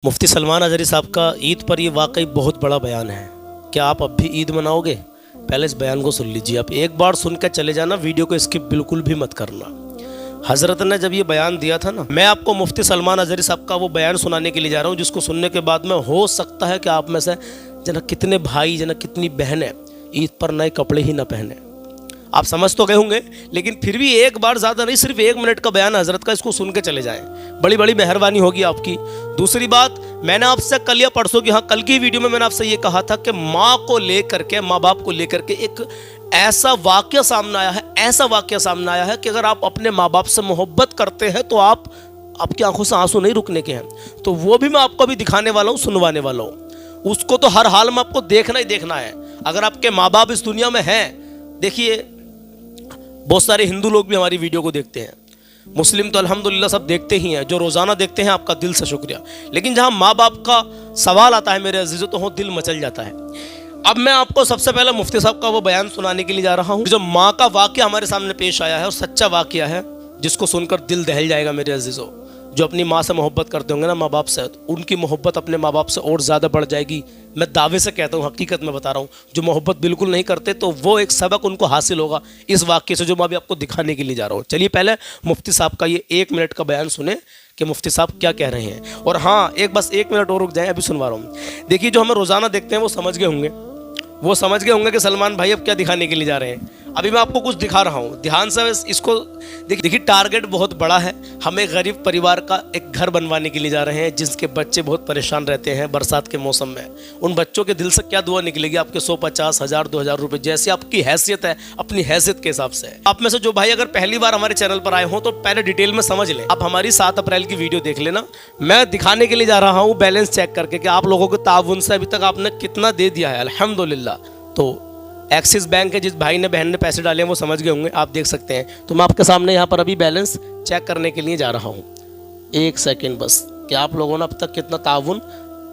मुफ्ती सलमान अज़हरी साहब का ईद पर ये वाकई बहुत बड़ा बयान है। क्या आप अब भी ईद मनाओगे? पहले इस बयान को सुन लीजिए। आप एक बार सुन कर चले जाना, वीडियो को स्किप बिल्कुल भी मत करना। हज़रत ने जब ये बयान दिया था ना, मैं आपको मुफ्ती सलमान अज़हरी साहब का वो बयान सुनाने के लिए जा रहा हूँ जिसको सुनने के बाद में हो सकता है कि आप में से जना कितने भाई जना कितनी बहनें ईद पर नए कपड़े ही ना पहने। आप समझ तो गए होंगे, लेकिन फिर भी एक बार ज़्यादा नहीं, सिर्फ 1 मिनट का बयान हज़रत का, इसको सुन के चले जाएं। बड़ी बड़ी मेहरबानी होगी आपकी। दूसरी बात, मैंने आपसे कल या परसों की कल की वीडियो में मैंने आपसे ये कहा था कि माँ को लेकर के, माँ बाप को लेकर के एक ऐसा वाक़या सामने आया है, ऐसा वाक़या सामने आया है कि अगर आप अपने माँ बाप से मोहब्बत करते हैं तो आपकी आंखों से आंसू नहीं रुकने के हैं। तो वो भी मैं आपको अभी दिखाने वाला हूँ, सुनवाने वाला हूँ। उसको तो हर हाल में आपको देखना ही देखना है। अगर आपके माँ बाप इस दुनिया में हैं, देखिए बहुत सारे हिंदू लोग भी हमारी वीडियो को देखते हैं, मुस्लिम तो अल्हम्दुलिल्लाह सब देखते ही हैं, जो रोज़ाना देखते हैं आपका दिल से शुक्रिया। लेकिन जहाँ माँ बाप का सवाल आता है मेरे अजीज़ों, तो हो दिल मचल जाता है। अब मैं आपको सबसे पहले मुफ्ती साहब का वो बयान सुनाने के लिए जा रहा हूँ जो माँ का वाक़या हमारे सामने पेश आया है, और सच्चा वाक़या है जिसको सुनकर दिल दहल जाएगा मेरे अजीज़ों। जो अपनी माँ से मोहब्बत करते होंगे ना, माँ बाप से, तो उनकी मोहब्बत अपने माँ बाप से और ज़्यादा बढ़ जाएगी। मैं दावे से कहता हूँ, हकीकत में बता रहा हूँ। जो मोहब्बत बिल्कुल नहीं करते तो वो एक सबक उनको हासिल होगा इस वाक़ये से, जो मैं अभी आपको दिखाने के लिए जा रहा हूँ। चलिए पहले मुफ्ती साहब का ये 1 मिनट का बयान सुने कि मुफ्ती साहब क्या कह रहे हैं। और हाँ, एक 1 मिनट और रुक जाएँ, अभी सुनवा रहा हूँ। देखिए, जो हमें रोज़ाना देखते हैं वो समझ गए होंगे कि सलमान भाई अब क्या दिखाने के लिए जा रहे हैं। अभी मैं आपको कुछ दिखा रहा हूँ, ध्यान से इसको देखिए। टारगेट बहुत बड़ा है। हमें गरीब परिवार का एक घर बनवाने के लिए जा रहे हैं जिसके बच्चे बहुत परेशान रहते हैं बरसात के मौसम में। उन बच्चों के दिल से क्या दुआ निकलेगी आपके 100, 50, 1000, 2000 रुपये, जैसी आपकी हैसियत है, अपनी हैसियत के हिसाब से। आप में से जो भाई अगर पहली बार हमारे चैनल पर आए हों तो पहले डिटेल में समझ लें। आप हमारी 7 अप्रैल की वीडियो देख लेना। मैं दिखाने के लिए जा रहा हूँ बैलेंस चेक करके कि आप लोगों के ताउन से अभी तक आपने कितना दे दिया है, अल्हम्दुलिल्लाह। तो एक्सिस बैंक के जिस भाई ने बहन ने पैसे डाले हैं वो समझ गए होंगे, आप देख सकते हैं। तो मैं आपके सामने यहाँ पर अभी बैलेंस चेक करने के लिए जा रहा हूँ। 1 सेकंड बस, कि आप लोगों ने अब तक कितना ताउन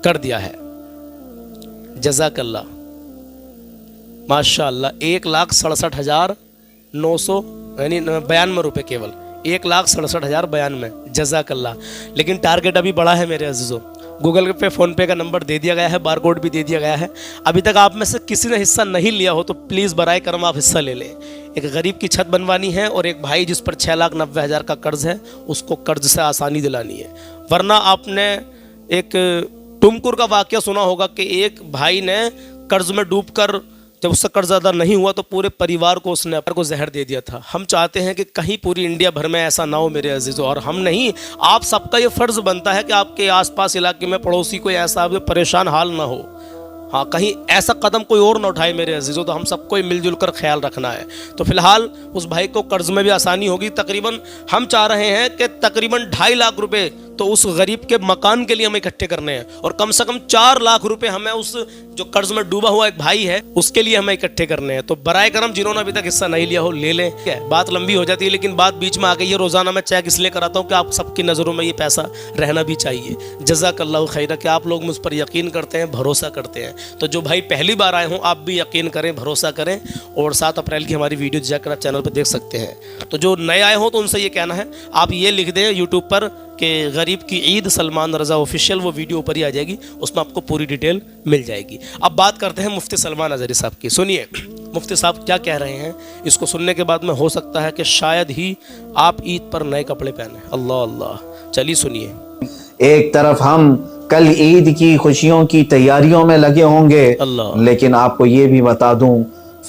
कर दिया है। जज़ाकल्लाह, माशाअल्लाह। 1,67,992 रुपये केवल, 1,67,092। जज़ाकल्लाह। लेकिन टारगेट अभी बड़ा है मेरे अजीज़ों। गूगल पे, फ़ोन पे का नंबर दे दिया गया है, बारकोड भी दे दिया गया है। अभी तक आप में से किसी ने हिस्सा नहीं लिया हो तो प्लीज़ बराए करम आप हिस्सा ले लें। एक गरीब की छत बनवानी है और एक भाई जिस पर 6,90,000 का कर्ज़ है, उसको कर्ज़ से आसानी दिलानी है। वरना आपने एक टुमकुर का वाक़या सुना होगा कि एक भाई ने कर्ज़ में डूबकर जब उससे कर्ज अदा नहीं हुआ तो पूरे परिवार को उसने अपने को जहर दे दिया था। हम चाहते हैं कि कहीं पूरी इंडिया भर में ऐसा ना हो मेरे अजीज़ों। और हम नहीं, आप सबका ये फ़र्ज़ बनता है कि आपके आसपास इलाके में पड़ोसी कोई ऐसा परेशान हाल ना हो। हाँ, कहीं ऐसा कदम कोई और ना उठाए मेरे अजीज़ों। तो हम सबको मिलजुल कर ख्याल रखना है। तो फिलहाल उस भाई को कर्ज़ में भी आसानी होगी। तकरीबन हम चाह रहे हैं कि तकरीबन 2.5 लाख रुपए तो उस गरीब के मकान के लिए हमें इकट्ठे करने हैं, और कम से कम 4 लाख रुपए हमें उस जो कर्ज में डूबा हुआ एक भाई है उसके लिए हमें इकट्ठे करने हैं। तो बराए करम जिन्होंने अभी तक हिस्सा नहीं लिया हो ले लें। क्या है, बात लंबी हो जाती है, लेकिन बात बीच में आ गई है। रोज़ाना मैं चेक इसलिए कराता हूँ कि आप सबकी नज़रों में ये पैसा रहना भी चाहिए। जज़ाकल्लाहु खैरा कि आप लोग मुझ पर यकीन करते हैं, भरोसा करते हैं। तो जो भाई पहली बार आए हों, आप भी यकीन करें, भरोसा करें। और 7 अप्रैल की हमारी वीडियो जाकर आप चैनल पर देख सकते हैं। तो जो नए आए हों तो उनसे ये कहना है, आप ये लिख दें यूट्यूब पर कि गरीब की ईद सलमान रज़ा ऑफिशियल, वो वीडियो ऊपर ही आ जाएगी, उसमें आपको पूरी डिटेल मिल जाएगी। अब बात करते हैं मुफ्ती सलमान अज़हरी साहब की। सुनिए मुफ्ती साहब क्या कह रहे हैं। इसको सुनने के बाद में हो सकता है कि शायद ही आप ईद पर नए कपड़े पहने। अल्लाह अल्लाह, चलिए सुनिए। एक तरफ हम कल ईद की खुशियों की तैयारियों में लगे होंगे, लेकिन आपको ये भी बता दूं,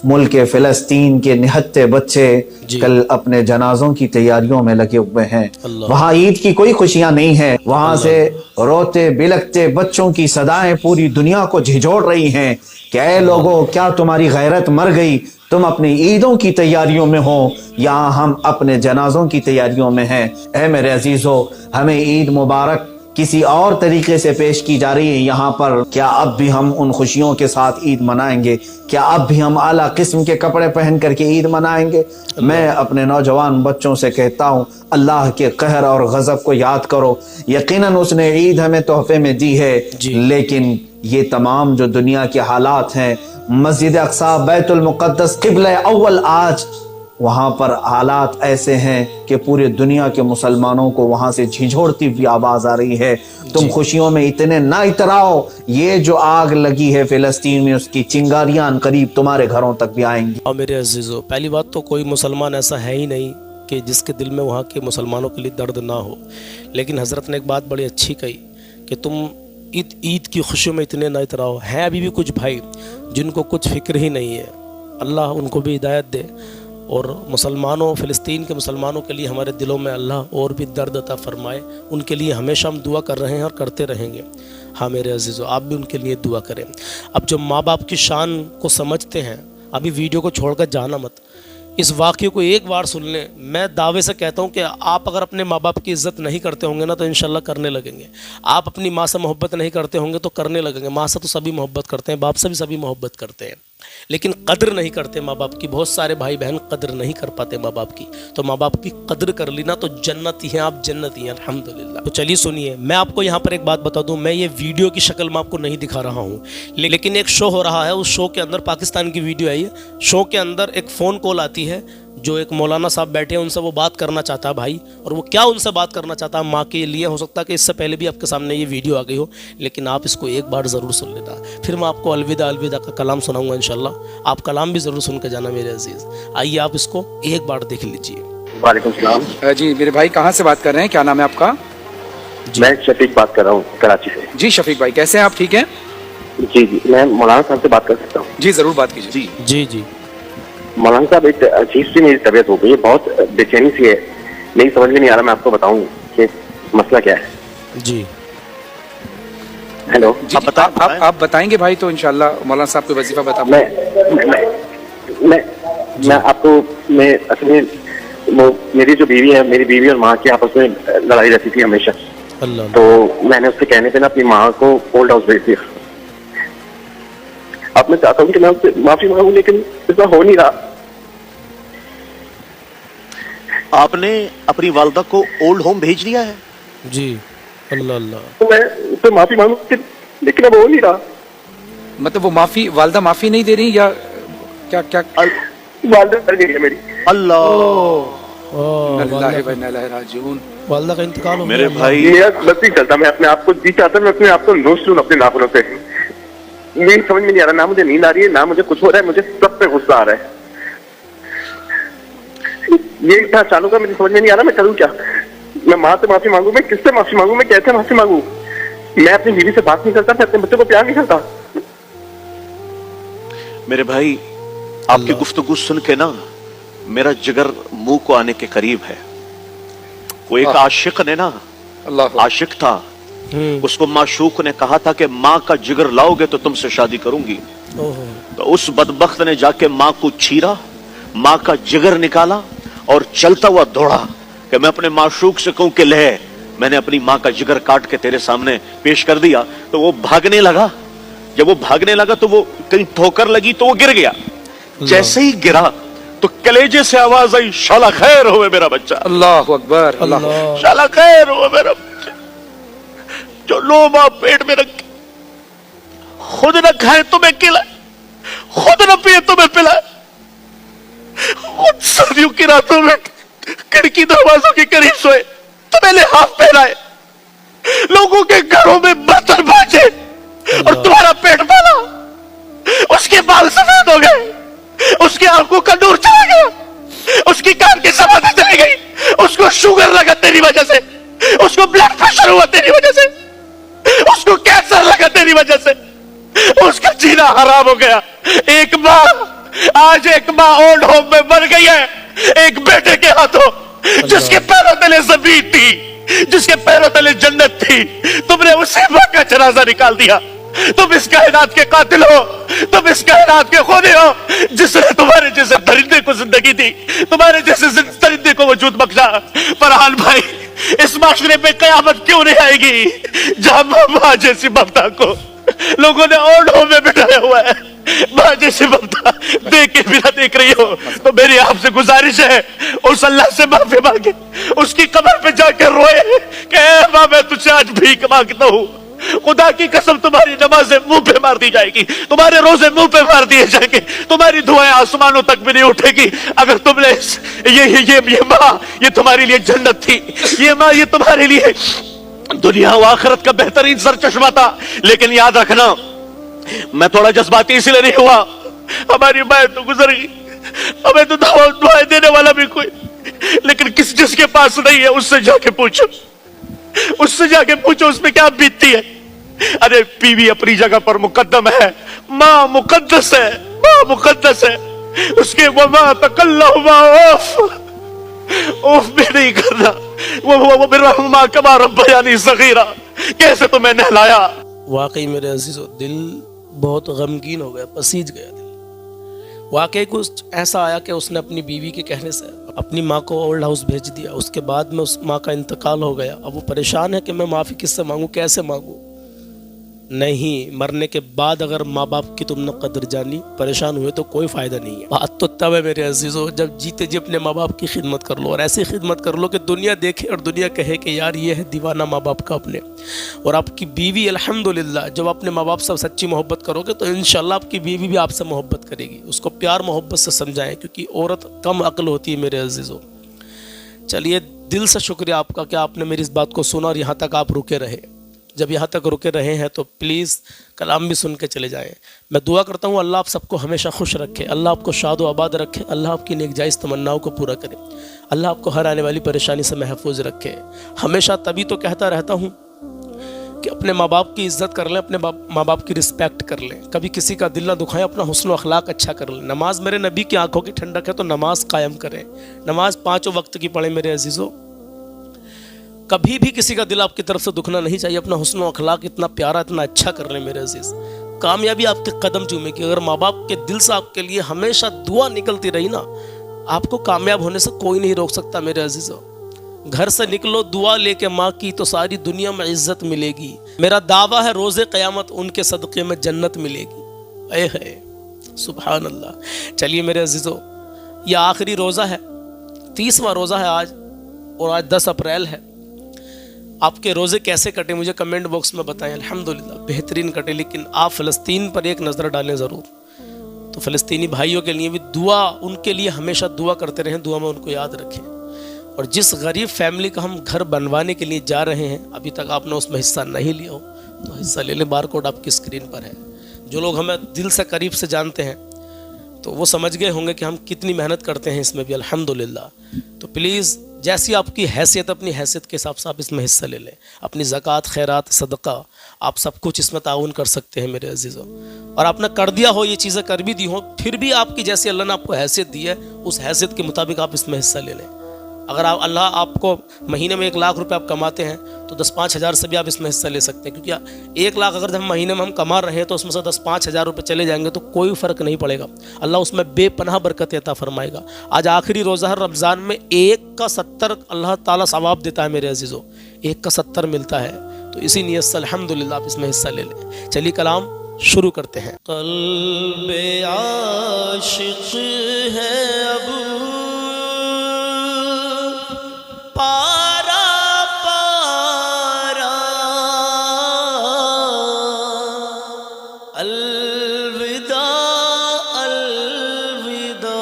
मुल्क फ़िलिस्तीन के निहत्ते बच्चे कल अपने जनाजों की तैयारियों में लगे हुए हैं। वहाँ ईद की कोई खुशियां नहीं है। वहाँ से रोते बिलखते बच्चों की सदाएं पूरी दुनिया को झिझोड़ रही हैं कि ऐ लोगों, क्या तुम्हारी गैरत मर गई? तुम अपनी ईदों की तैयारियों में हो या हम अपने जनाजों की तैयारियों में हैं। ऐ मेरे अजीजों, हमें ईद मुबारक किसी और तरीके से पेश की जा रही है यहाँ पर। क्या अब भी हम उन खुशियों के साथ ईद मनाएंगे? क्या अब भी हम आला किस्म के कपड़े पहन करके ईद मनाएंगे? मैं अपने नौजवान बच्चों से कहता हूँ, अल्लाह के कहर और गजब को याद करो। यकीनन उसने ईद हमें तोहफे में दी है, लेकिन ये तमाम जो दुनिया के हालात हैं, मस्जिद अक्सा, बैतुल मुक़द्दस, क़िबला अव्वल आज وہاں پر حالات ایسے ہیں کہ پورے دنیا کے مسلمانوں کو وہاں سے جھنجھوڑتی ہوئی آواز آ رہی ہے تم خوشیوں میں اتنے نہ اتراؤ، یہ جو آگ لگی ہے فلسطین میں اس کی چنگاریاں قریب تمہارے گھروں تک بھی آئیں گی۔ اور میرے عزیزو، پہلی بات تو کوئی مسلمان ایسا ہے ہی نہیں کہ جس کے دل میں وہاں کے مسلمانوں کے لیے درد نہ ہو، لیکن حضرت نے ایک بات بڑی اچھی کہی کہ تم عید کی خوشیوں میں اتنے نہ اتراؤ۔ ہیں ابھی بھی کچھ بھائی جن کو کچھ فکر ہی نہیں ہے، اللہ ان کو بھی ہدایت دے، اور مسلمانوں، فلسطین کے مسلمانوں کے لیے ہمارے دلوں میں اللہ اور بھی درد عطا فرمائے۔ ان کے لیے ہمیشہ ہم دعا کر رہے ہیں اور کرتے رہیں گے۔ ہاں میرے عزیزو، آپ بھی ان کے لیے دعا کریں۔ اب جو ماں باپ کی شان کو سمجھتے ہیں، ابھی ویڈیو کو چھوڑ کر جانا مت، اس واقعے کو ایک بار سن لیں۔ میں دعوے سے کہتا ہوں کہ آپ اگر اپنے ماں باپ کی عزت نہیں کرتے ہوں گے نا تو انشاءاللہ کرنے لگیں گے۔ آپ اپنی ماں سے محبت نہیں کرتے ہوں گے تو کرنے لگیں گے۔ ماں سے تو سبھی محبت کرتے ہیں، باپ سے بھی سبھی محبت کرتے ہیں، لیکن قدر نہیں کرتے ماں باپ کی۔ بہت سارے بھائی بہن قدر نہیں کر پاتے ماں باپ کی، تو ماں باپ کی قدر کر لینا تو جنتی ہیں آپ، جنتی ہیں الحمدللہ۔ تو چلیے سنیے، میں آپ کو یہاں پر ایک بات بتا دوں، میں یہ ویڈیو کی شکل میں آپ کو نہیں دکھا رہا ہوں، لیکن ایک شو ہو رہا ہے، اس شو کے اندر پاکستان کی ویڈیو ہے یہ، شو کے اندر ایک فون کال آتی ہے، جو ایک مولانا صاحب بیٹھے ہیں، ان سے وہ بات کرنا چاہتا ہے بھائی، اور وہ کیا ان سے بات کرنا چاہتا ہے ماں کے لیے۔ ہو سکتا ہے کہ اس سے پہلے بھی آپ کے سامنے یہ ویڈیو آ گئی ہو، لیکن آپ اس کو ایک بار ضرور سن لینا، پھر میں آپ کو الوداع الوداع کا کلام سناؤں گا انشاءاللہ۔ آپ کلام بھی ضرور سن کے جانا میرے عزیز۔ آئیے آپ اس کو ایک بار دیکھ لیجئے۔ وعلیکم السلام جی میرے بھائی، کہاں سے بات کر رہے ہیں؟ کیا نام ہے آپ کا؟ میں شفیق بات کر رہا ہوں کراچی سے۔ جی شفیق بھائی، کیسے ہیں آپ؟ ٹھیک ہیں؟ جی میں مولانا صاحب سے بات کر سکتا ہوں؟ جی ضرور بات کیجیے۔ جی جی مولانا صاحب، ایک عجیب سی میری طبیعت ہو گئی ہے، بہت بے چینی سی ہے، نہیں سمجھ میں نہیں آ رہا، میں آپ کو بتاؤں کہ مسئلہ کیا ہے۔ جی ہیلو، جی آپ بتائیں گے بھائی تو انشاءاللہ مولانا صاحب کو وظیفہ بتا میں آپ کو، میں اصل میں میری جو بیوی ہے، میری بیوی اور ماں کی آپس میں لڑائی رہتی تھی ہمیشہ، اللہ، تو میں نے اس سے کہنے پہ نا اپنی ماں کو اولڈ ہاؤس بھیج دیا۔ اب میں چاہتا ہوں کہ میں اس سے معافی مانگوں، لیکن ایسا ہو نہیں رہا۔ آپ نے اپنی والدہ کو اولڈ ہوم بھیج دیا ہے؟ جی اللہ اللہ، تو میں اس سے معافی مانگوں لیکن اب ہو نہیں رہا۔ مطلب وہ معافی، والدہ معافی نہیں دے رہی یا کیا؟ کیا والدہ کر گئی ہے میری۔ اللہ، اللہ و انا الیہ راجعون۔ والدہ کا انتقال ہو گیا۔ میرے بھائی، میرا بس نہیں چلتا، میں اپنے آپ کو جی چاہتا ہوں، میں اپنے آپ کو نوچ لوں اپنے ناخنوں سے۔ میری سمجھ میں نہیں آ رہا، نہ مجھے نیند آ رہی ہے، نہ مجھے کچھ ہو رہا ہے، مجھے سب پہ غصہ آ رہا ہے۔ یہ اتنا چالو کا مجھے سمجھ میں نہیں آ رہا، میں کروں کیا؟ میں ماں سے معافی مانگوں، میں کس سے معافی مانگوں، میں کیسے معافی مانگوں؟ میں اپنی بیوی سے بات نہیں کرتا، میں اپنے بچوں کو پیار نہیں کرتا۔ میرے بھائی، آپ کی گفتگو سن کے نا میرا جگر منہ کو آنے کے قریب ہے۔ وہ ایک عاشق نے نا، اللہ، عاشق تھا، اس کو معشوق نے کہا تھا کہ ماں کا جگر لاؤ گے تو تم سے شادی کروں گی، تو اس بدبخت نے جا کے ماں کو چیرا، ماں کا جگر نکالا اور چلتا ہوا دوڑا کہ میں اپنے معشوق سے کہوں کہ لے، میں نے اپنی ماں کا جگر کاٹ کے تیرے سامنے پیش کر دیا۔ تو وہ بھاگنے لگا، جب وہ بھاگنے لگا تو وہ کہیں ٹھوکر لگی تو وہ گر گیا۔ جیسے ہی گرا تو کلیجے سے آواز آئی، شالا خیر ہوئے میرا بچہ، اللہ اکبر، اللہ، شالا خیر ہوئے میرا بچہ، جو لو ماں پیٹ میں رکھ، خود نہ کھائے تمہیں کھلائے، خود نہ پیے تمہیں پلائے، خود سردیوں کی راتوں میں کھڑکی دروازوں کے قریب سوئے، تمہیں لحاف پہنائے، لوگوں کے گھروں میں برتن بھاجے اور تمہارا پیٹ پالا، اس کے بال سفید ہو گئے، اس کی آنکھوں کا نور چلا گیا، اس کی کان کی سماعتیں چلی گئی، اس کو شوگر لگا تیری وجہ سے، اس کو بلڈ پریشر ہوا تیری وجہ سے، اس کو کینسر لگا تیری وجہ سے، اس کا جینا حرام ہو گیا۔ ایک ماں، آج ایک ماں اولڈ ہوم میں مر گئی ہے ایک بیٹے کے ہاتھوں، جس کے پیروں تلے زمین تھی، جس کے پیروں تلے جنت تھی، تم نے اسی ماں کا جنازہ نکال دیا۔ تم اس کائنات کے قاتل ہو، تم اس کائنات کے خونے ہو، جس نے تمہارے جیسے درندے کو زندگی دی، تمہارے جیسے درندے کو وجود بخشا۔ فرحان بھائی، اس معاشرے پہ قیامت کیوں نہیں آئے گی جہاں ماں جیسی ممتا کو لوگوں نے اولڈ ہوم میں بٹھایا ہوا ہے؟ ماں جیسی ممتا دیکھ کے بھی نہ دیکھ رہی ہو تو میری آپ سے گزارش ہے، اس اللہ سے معافی مانگے، اس کی قبر پہ جا کے روئے کہ اے ماں، میں تجھ سے آج بھیک مانگتا ہوں، खुदा की कसम तुम्हारी नमाजें मुंह पे मार दी जाएगी, तुम्हारे रोजे मुंह पे मार दिए जाएंगे, तुम्हारी दुआएं आसमानों तक भी नहीं उठेगी अगर तुमने ये माँ ये तुम्हारे लिए जन्नत थी, ये माँ ये तुम्हारे लिए दुनिया व आखिरत का बेहतरीन सरचश्मा था। लेकिन याद रखना, मैं थोड़ा जज्बाती इसलिए नहीं हुआ, हमारी माँ तो गुजर गई, हमें तो दुआएं देने वाला भी कोई, लेकिन जिसके पास नहीं है उससे जाके पूछो, उससे जाके पूछो उस पे क्या बीतती है। अरे बीवी अपनी जगह पर मुकद्दम है, माँ मुकद्दस है, माँ मुकद्दस है, उसके वमा तकल्लुमा उफ भी नहीं करना, वो मेरा माँ कमा रब्बयानी सगीरा, कैसे तुम्हें नहलाया। वाकई मेरे अजीजों दिल बहुत गमगीन हो गया, पसीज गया दिल। वाकई कुछ ऐसा आया कि उसने अपनी बीवी के कहने से अपनी माँ को ओल्ड हाउस भेज दिया, उसके बाद में उस माँ का इंतकाल हो गया। अब वो परेशान है कि मैं माफ़ी किससे मांगूँ, कैसे मांगूँ। नहीं, मरने के बाद अगर माँ बाप की तुमने कदर जानी, परेशान हुए तो कोई फ़ायदा नहीं है। बात तो तब है मेरे अजीज़ों जब जीते जी अपने माँ बाप की खिदमत कर लो, और ऐसी खिदमत कर लो कि दुनिया देखे और दुनिया कहे कि यार ये है दीवाना माँ बाप का अपने। और आपकी बीवी अल्हम्दुलिल्लाह जब अपने माँ बाप से सच्ची मोहब्बत करोगे तो इंशाल्लाह आपकी बीवी भी आपसे मोहब्बत करेगी। उसको प्यार मोहब्बत से समझाएं, क्योंकि औरत कम अक्ल होती है मेरे अजीज़ों। चलिए, दिल से शुक्रिया आपका कि आपने मेरी इस बात को सुना और यहाँ तक आप रुके रहे। जब यहाँ तक रुके रहे हैं तो प्लीज़ कलाम भी सुन के चले जाएं। मैं दुआ करता हूँ अल्लाह आप सबको हमेशा खुश रखे, अल्लाह आपको शाद व आबाद रखे, अल्लाह आपकी नेक जायज़ तमन्नाओं को पूरा करे, अल्लाह आपको हर आने वाली परेशानी से महफूज रखे। हमेशा तभी तो कहता रहता हूँ कि अपने माँ बाप की इज़्ज़त कर लें, अपने माँ बाप की रिस्पेक्ट कर लें, कभी किसी का दिल ना दुखाएं, अपना हुस्न व अखलाक अच्छा कर लें। नमाज मेरे नबी की आंखों की ठंडक है, तो नमाज कायम करें, नमाज 5 वक्त की पढ़ें मेरे अजीज़ों। कभी भी किसी का दिल आपकी तरफ से दुखना नहीं चाहिए, अपना हुस्न व अखलाक इतना प्यारा इतना अच्छा कर लें मेरे अजीज़। कामयाबी आपके कदम चूमेगी। अगर माँ बाप के दिल से आपके लिए हमेशा दुआ निकलती रही ना, आपको कामयाब होने से कोई नहीं रोक सकता मेरे अजीज़ों। घर से निकलो दुआ लेके माँ की, तो सारी दुनिया में इज्जत मिलेगी। मेरा दावा है रोज़े क़यामत उनके सदक़े में जन्नत मिलेगी। ऐ है सुभान अल्लाह। चलिए मेरे अजीज़ों, यह आखिरी रोज़ा है, 30वां रोज़ा है आज, और आज 10 अप्रैल है। आपके रोज़े कैसे कटे मुझे कमेंट बॉक्स में बताएं। अल्हम्दुलिल्लाह बेहतरीन कटे, लेकिन आप फ़लस्तीन पर एक नज़र डालें ज़रूर। तो फ़लस्तीनी भाइयों के लिए भी दुआ, उनके लिए हमेशा दुआ करते रहें, दुआ में उनको याद रखें। और जिस गरीब फैमिली का हम घर बनवाने के लिए जा रहे हैं, अभी तक आपने उसमें हिस्सा नहीं लिया हो तो हिस्सा ले लें, बारकोड आपकी स्क्रीन पर है। जो लोग हमें दिल से करीब से जानते हैं तो वो समझ गए होंगे कि हम कितनी मेहनत करते हैं इसमें भी अल्हम्दुलिल्लाह। तो प्लीज़ जैसी आपकी हैसियत, अपनी हैसियत के हिसाब से आप इसमें हिस्सा ले लें। अपनी ज़कात, खैरात, सदका, आप सब कुछ इसमें ताउन कर सकते हैं मेरे अजीज़ों। और आपने कर दिया हो, ये चीज़ें कर भी दी हो, फिर भी आपकी जैसी अल्लाह ने आपको हैसियत दी है, उस हैसियत के मुताबिक आप इसमें हिस्सा ले लें। अगर अल्लाह आपको महीने में 1 लाख रुपए आप कमाते हैं तो 10-5 हज़ार से भी आप इसमें हिस्सा ले सकते हैं, क्योंकि 1 लाख अगर हम महीने में हम कमा रहे हैं तो उसमें से 10-5 हज़ार रुपये चले जाएंगे तो कोई फ़र्क नहीं पड़ेगा। अल्लाह उसमें बेपनाह बरकत अता फरमाएगा। आज आखिरी रोज़ा है रमज़ान में, 1 का 70 अल्लाह ताला सवाब देता है मेरे अजीज़ों, 1 का 70 मिलता है। तो इसी नियत से अल्हम्दुलिल्लाह आप इसमें हिस्सा ले लें। चलिए कलाम शुरू करते हैं। क़ल्बे आशिक़ है अब पारा पारा, अलविदा अलविदा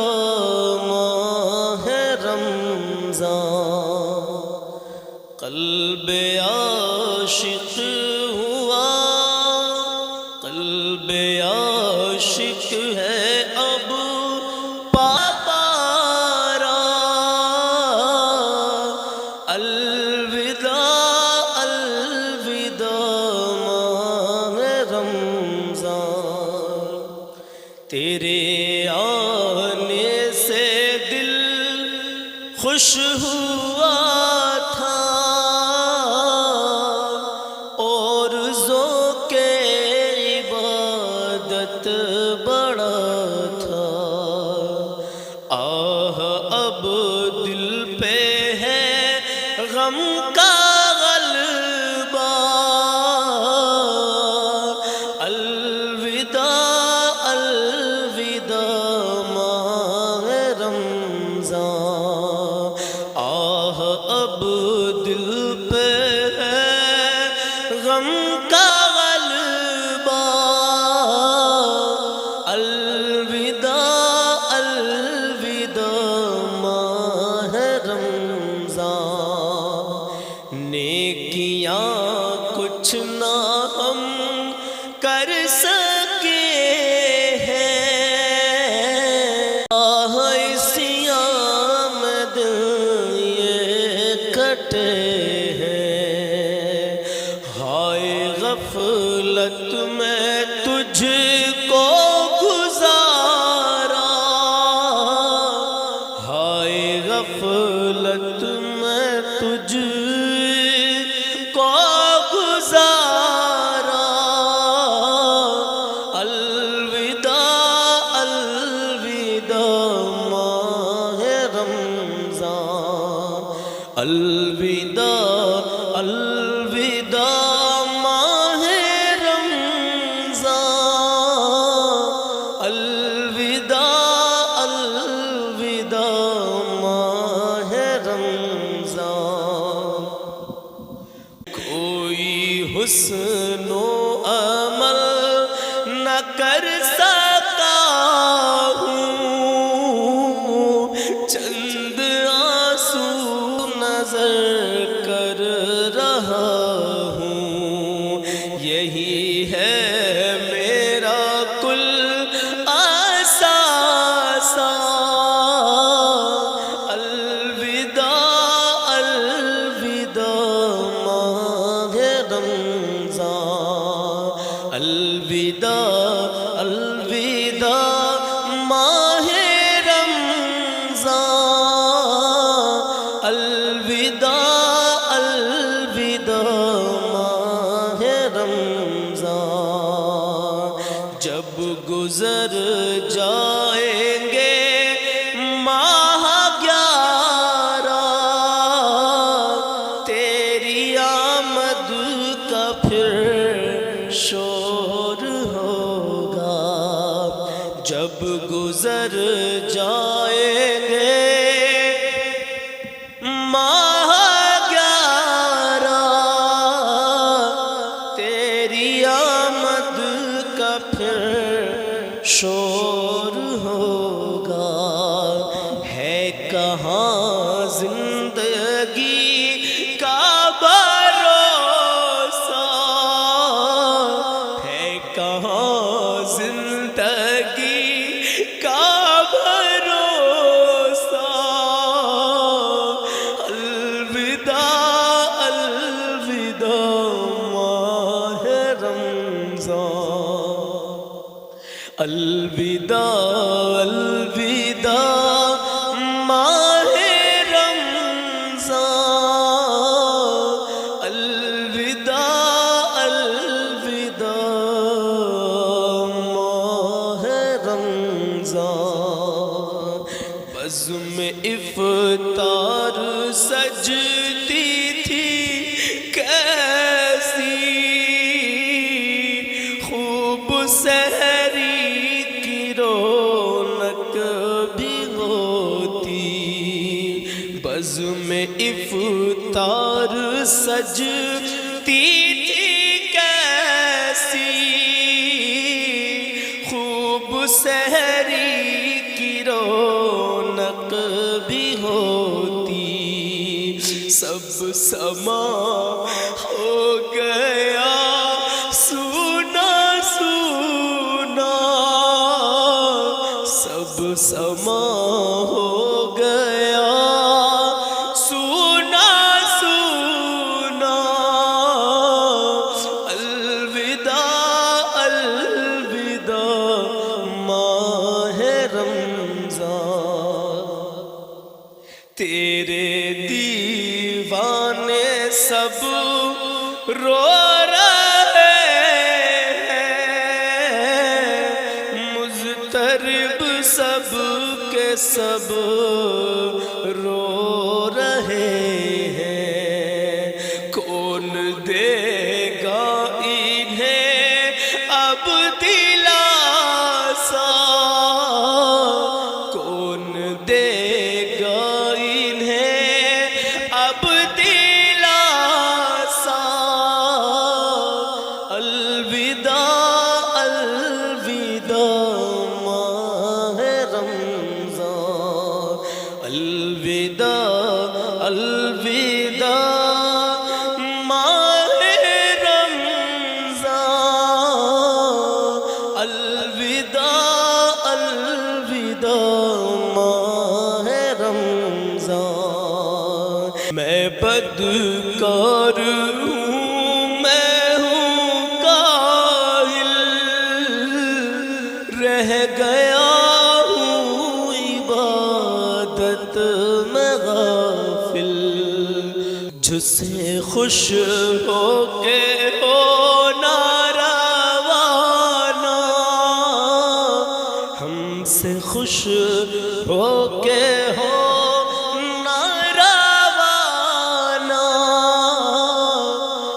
माह रमज़ान। क़ल्बे आशिक़ हुआ, क़ल्बे आशिक़ है अब पारा, अलविदा अलविदा माह रमज़ान। तेरे आने से दिल खुश हुआ था, और ज़ोक़े इबादत बड़ा था। आह अब दिल पे है गम का गलबा, अलविदा अलविदा माह रमज़ान। आह غفلت میں تجھ کو گزارا، ہائے غفلت میں تجھ کو گزارا، الوداع الوداع ماہ رمضان، الوداع الوداع ماہ رمضان، الوداع الوداع ماہ رمضان، کوئی حسن و عمل نہ کر سکتا ہوں، چند آنسو نظر کر رہا ہوں، یہی ہے میرا کل اثاثہ، الوداع الوداع ماہ رمضان، الوداع الوداع ماہ رمضان، الوداع الوداع ماہ رمضان، جب گزر جائیں گے ماہ 11 تیری آمد کا پھر شور ہوگا، جب گزر جائیں گے ماہ 11 تیری آمد کا پھر شور ہوگا، ہے کہاں زندگی کا بھروسہ، ہے کہاں زندگی کا بھروسہ، الوداع الوداع ماہ رمضان، الوداع الوداع ماہ رمضان، الوداع الوداع ماہ رمضان، بزم افطار سجتی تھی کیسی، خوب سحری کی رونق بھی ہوتی، بزم افطار سجتی تھی کیسی، خوب سحری کی رونق بھی ہوتی، سب سما ہو گیا سونا سونا، سب سما ہو گیا سونا سونا، الوداع الوداع ماہ رمضان، تیرے دیوانے سب رو رہے ہیں، مضطرب سب کے سب رو رہے ہیں، کون دے گا انہیں اب دلاسا، کون دے گا انہیں اب دلاسا، الوداع الوداع ماہ رمضان، الوداع الوداع ماہ رمضان، الوداع الوداع ماہ رمضان، میں بدکار ہوں، میں ہوں گیا ہوں عبادت میں غافل، جس سے خوش ہو کے ہونا روانہ، ہم سے خوش ہو کے ہونا روانہ۔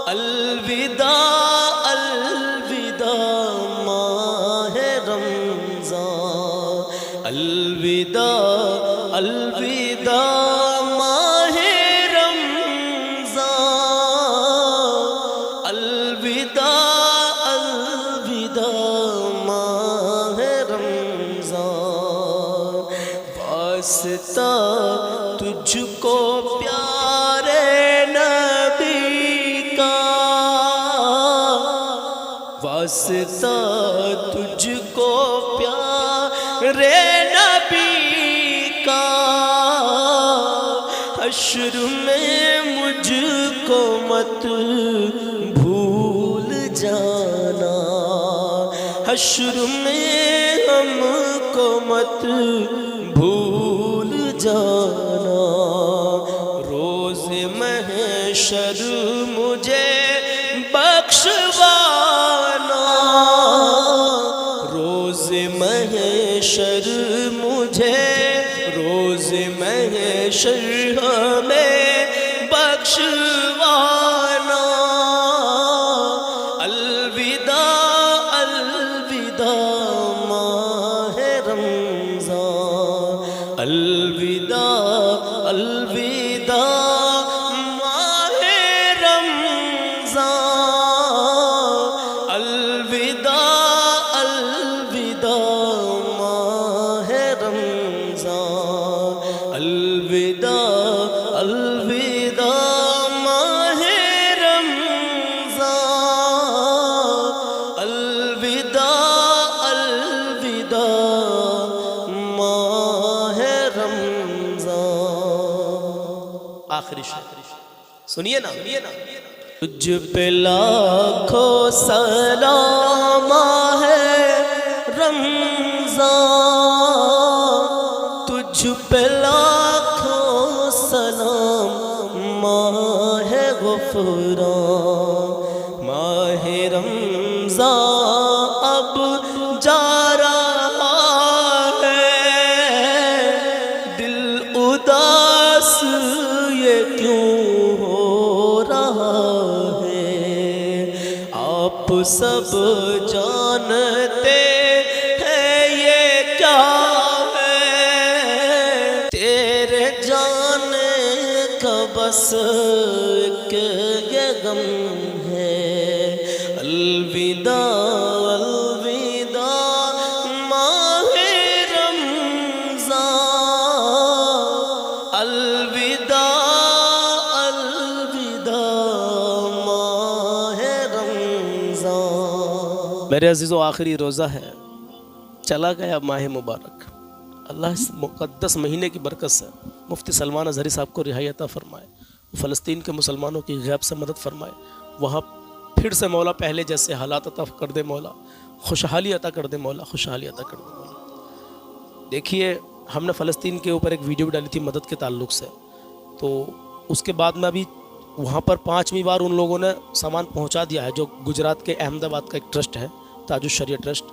الوداع الوداع ماہ رمضان، الوداع الوداع ماہ رمضان، الوداع الوداع ماہ رمضان۔ واسطہ تجھ کو پیارے نبی کا، واسطہ تجھ کو پیارے نبی کا، حشر میں مجھ کو مت بھول جانا، حشر میں ہم کو مت بھول جانا۔ روز محشر مجھے بخشوانا، روز محشر مجھے، روز محشر ہمیں بخشوانا۔ الوداع الوداع ماہ رمضان، الوداع الوداع ماہ رمضان، الوداع الوداع ماہ رمضان، الوداع الوداع ماہ رمضان، الوداع الوداع ماہ رمضان۔ آخری شعر سنیے نا، تجھ پہ لاکھوں سلام ماہ رمضان، تجھ پہ لاکھوں سلام ماہ غفران۔ ماہ رمضان اب جا رہا ہے، دل اداس یہ کیوں ہو رہا ہے؟ آپ سب جانتے ہیں یہ کیا ہے، تیرے جانے کا بس ایک یہ غم ہے۔ الوداع الوداع ماہ رمضان، الوداع الوداع ماہ رمضان۔ میرے عزیزو، آخری روزہ ہے، چلا گیا ماہ مبارک۔ اللہ اس مقدس مہینے کی برکت سے مفتی سلمان اظہری صاحب کو رہائی عطا فرمائے، فلسطین کے مسلمانوں کی غیب سے مدد فرمائے، وہاں پھر سے مولا پہلے جیسے حالات عطا کر دے مولا، خوشحالی عطا کر دے مولا، خوشحالی عطا کر دے مولا۔ دیکھیے، ہم نے فلسطین کے اوپر ایک ویڈیو ڈالی تھی مدد کے تعلق سے، تو اس کے بعد میں ابھی وہاں پر 5ویں بار ان لوگوں نے سامان پہنچا دیا ہے، جو گجرات کے احمد آباد کا ایک ٹرسٹ ہے، تاج الشریعہ ٹرسٹ۔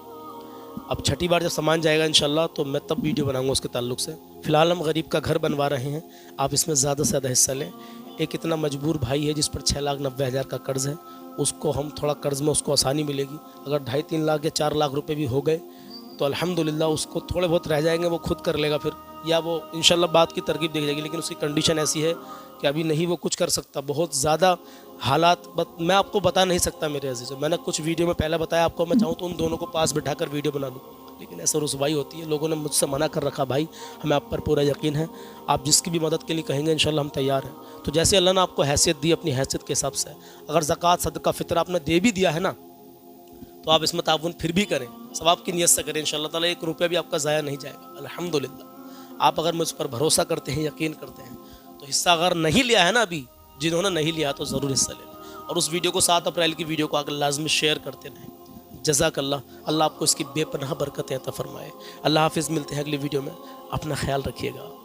اب 6ٹھی بار جب سامان جائے گا انشاءاللہ تو میں تب ویڈیو بناؤں گا اس کے تعلق سے۔ فی الحال ہم غریب کا گھر بنوا رہے ہیں، آپ اس میں زیادہ سے زیادہ حصہ لیں۔ ایک اتنا مجبور بھائی ہے جس پر 6,90,000 کا قرض ہے، اس کو ہم تھوڑا قرض میں اس کو آسانی ملے گی۔ اگر 2.5-3 لاکھ یا 4 لاکھ روپے بھی ہو گئے تو الحمدللہ اس کو تھوڑے بہت رہ جائیں گے، وہ خود کر لے گا پھر، یا وہ انشاءاللہ بات کی ترغیب دے جائے گی، لیکن اس کی کنڈیشن ایسی ہے کہ ابھی نہیں وہ کچھ کر سکتا، بہت زیادہ حالات میں آپ کو بتا نہیں سکتا میرے عزیزو۔ میں نے کچھ ویڈیو میں پہلے بتایا آپ کو، میں چاہوں تو ان دونوں کو پاس بٹھا کر ویڈیو بنا لوں، لیکن ایسا رسوائی ہوتی ہے۔ لوگوں نے مجھ سے منع کر رکھا، بھائی ہمیں آپ پر پورا یقین ہے، آپ جس کی بھی مدد کے لیے کہیں گے انشاءاللہ ہم تیار ہیں۔ تو جیسے اللہ نے آپ کو حیثیت دی، اپنی حیثیت کے حساب سے، اگر زکوٰۃ صدقہ فطر آپ نے دے بھی دیا ہے نا، تو آپ اس میں تعاون پھر بھی کریں، ثواب کی نیت سے کریں، انشاءاللہ تعالیٰ 1 روپیہ بھی آپ کا ضائع نہیں جائے گا الحمدللہ۔ آپ اگر مجھ پر بھروسہ کرتے ہیں، یقین کرتے ہیں، تو حصہ اگر نہیں لیا ہے نا ابھی، جنہوں نے نہیں لیا تو ضرور حصہ لیں، اور اس ویڈیو کو 7 اپریل کی ویڈیو کو اگر لازمی شیئر کرتے رہیں، جزاک اللہ، اللہ آپ کو اس کی بے پناہ برکت عطا فرمائے۔ اللہ حافظ، ملتے ہیں اگلی ویڈیو میں، اپنا خیال رکھیے گا۔